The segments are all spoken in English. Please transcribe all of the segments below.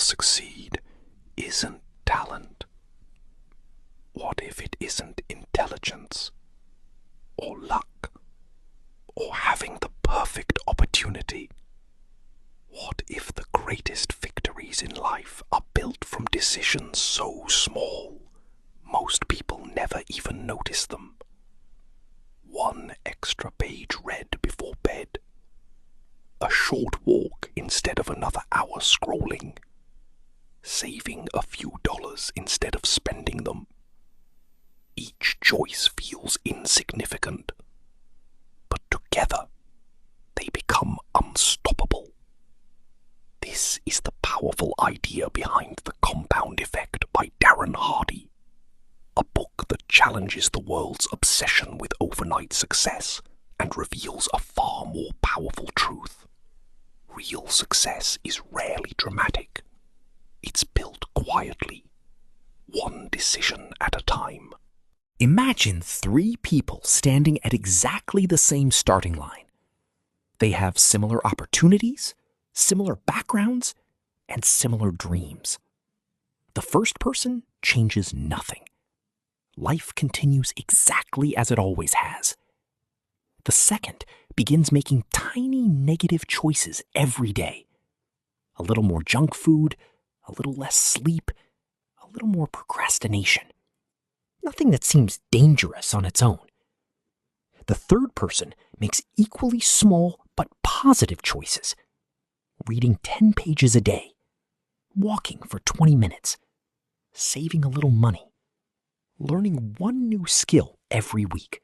succeed isn't talent? What if it isn't intelligence, or luck, or having the perfect opportunity? What if the greatest victories in life are built from decisions so small, most people never even notice them? One extra page read before bed, a short walk instead of another hour scrolling, saving a few dollars instead of spending them. Each choice feels insignificant, but together they become unstoppable. This is the powerful idea behind The Compound Effect by Darren Hardy, a book that challenges the world's obsession with overnight success and reveals a far more powerful truth. Real success is rarely dramatic. It's built quietly, one decision at a time. Imagine 3 people standing at exactly the same starting line. They have similar opportunities, similar backgrounds, and similar dreams. The first person changes nothing. Life continues exactly as it always has. The second begins making tiny negative choices every day. A little more junk food, a little less sleep, a little more procrastination. Nothing that seems dangerous on its own. The third person makes equally small but positive choices. Reading 10 pages a day, walking for 20 minutes, saving a little money, learning one new skill every week.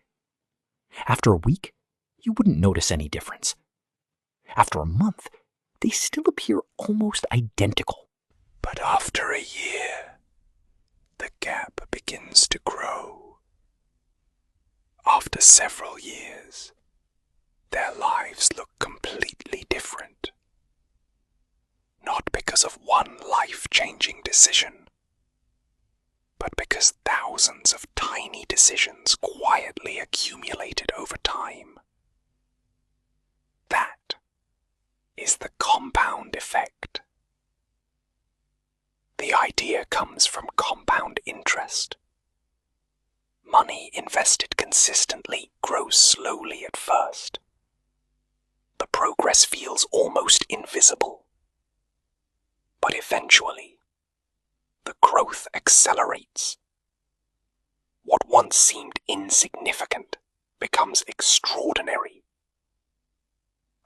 After a week, you wouldn't notice any difference. After a month, they still appear almost identical. But after a year, the gap begins to grow. After several years, their lives look completely different. Not because of one life-changing decision, but because thousands of tiny decisions quietly accumulated over time. That is the compound effect. The idea comes from compound interest. Money invested consistently grows slowly at first. The progress feels almost invisible. But eventually, the growth accelerates. What once seemed insignificant becomes extraordinary.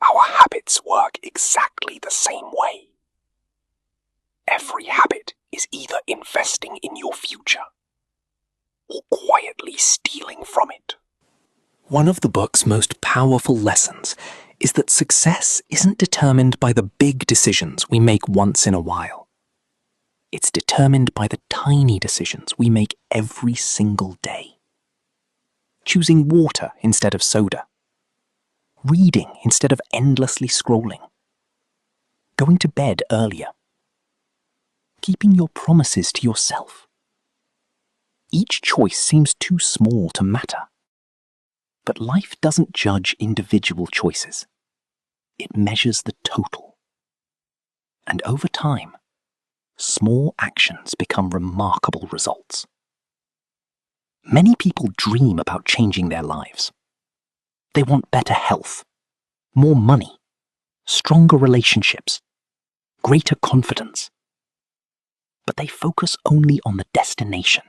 Our habits work exactly the same way. Every habit is either investing in your future or quietly stealing from it. One of the book's most powerful lessons is that success isn't determined by the big decisions we make once in a while. It's determined by the tiny decisions we make every single day. Choosing water instead of soda. Reading instead of endlessly scrolling. Going to bed earlier. Keeping your promises to yourself. Each choice seems too small to matter. But life doesn't judge individual choices. It measures the total. And over time, small actions become remarkable results. Many people dream about changing their lives. They want better health, more money, stronger relationships, greater confidence. But they focus only on the destination.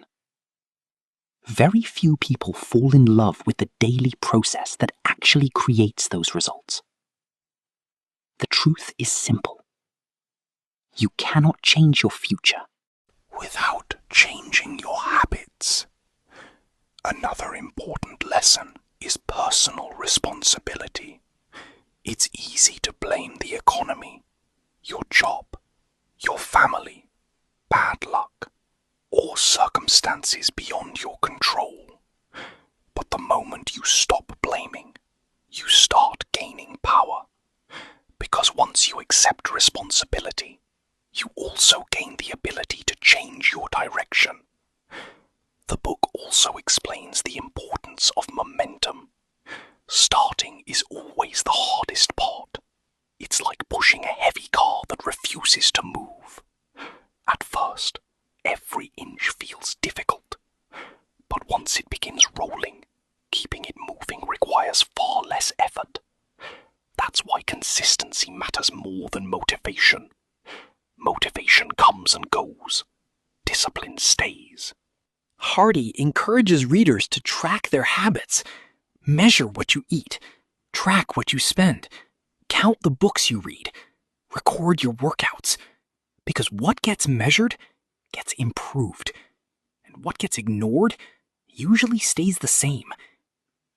Very few people fall in love with the daily process that actually creates those results. The truth is simple. You cannot change your future without changing your habits. Another important lesson is personal responsibility. It's easy to blame the economy, your job, your family, bad luck, or circumstances beyond your control. But the moment you stop blaming, you start gaining power. Because once you accept responsibility, you also gain the ability to change your direction. The book also explains the importance of momentum. Starting is always the hardest part. It's like pushing a heavy car that refuses to move. At first, every inch feels difficult, but once it begins rolling, keeping it moving requires far less effort. That's why consistency matters more than motivation. Motivation comes and goes. Discipline stays. Hardy encourages readers to track their habits, measure what you eat, track what you spend, count the books you read, record your workouts, because what gets measured gets improved, and what gets ignored usually stays the same.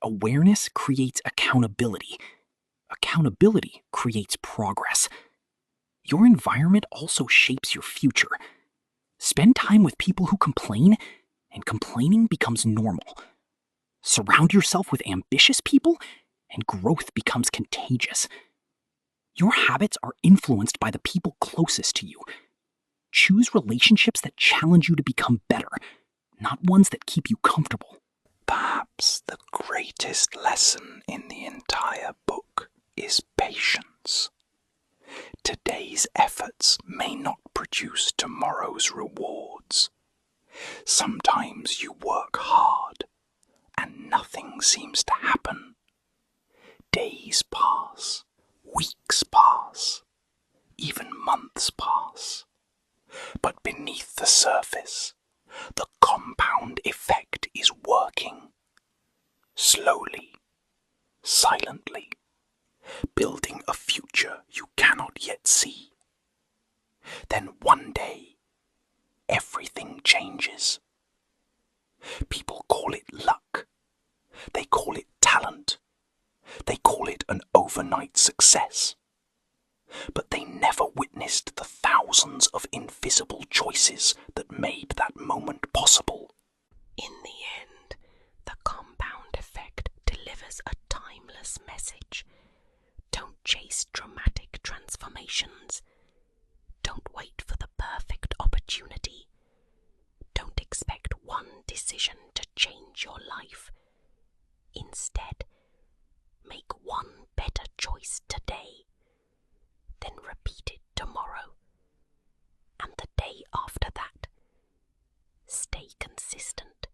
Awareness creates accountability. Accountability creates progress. Your environment also shapes your future. Spend time with people who complain, and complaining becomes normal. Surround yourself with ambitious people, and growth becomes contagious. Your habits are influenced by the people closest to you. Choose relationships that challenge you to become better, not ones that keep you comfortable. Perhaps the greatest lesson in the entire book is patience. Today's efforts may not produce tomorrow's rewards. Sometimes you work hard and nothing seems to happen. Days pass, weeks pass, even months pass. But beneath the surface, the compound effect is working. Slowly, silently, building a future you cannot yet see. Then one day, everything changes. People call it luck. They call it talent. They call it an overnight success. But they never witnessed the thousands of invisible choices that made that moment possible. In the end, the compound effect delivers a timeless message. Don't chase dramatic transformations. Don't wait for the perfect opportunity. Don't expect one decision to change your life. Instead, make one better choice today, then repeat it tomorrow, and the day after that. Stay consistent.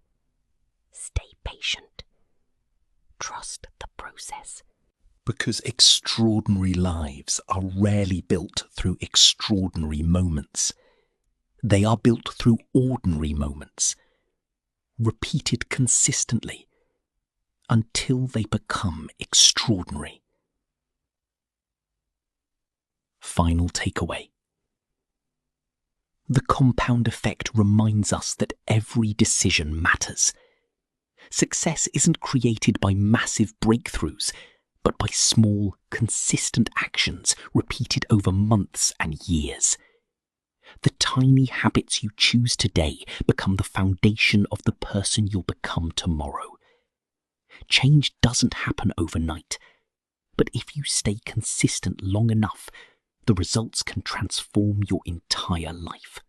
Stay patient. Trust the process. Because extraordinary lives are rarely built through extraordinary moments. They are built through ordinary moments, repeated consistently, until they become extraordinary. Final takeaway. The compound effect reminds us that every decision matters. Success isn't created by massive breakthroughs, but by small, consistent actions repeated over months and years. The tiny habits you choose today become the foundation of the person you'll become tomorrow. Change doesn't happen overnight, but if you stay consistent long enough, the results can transform your entire life.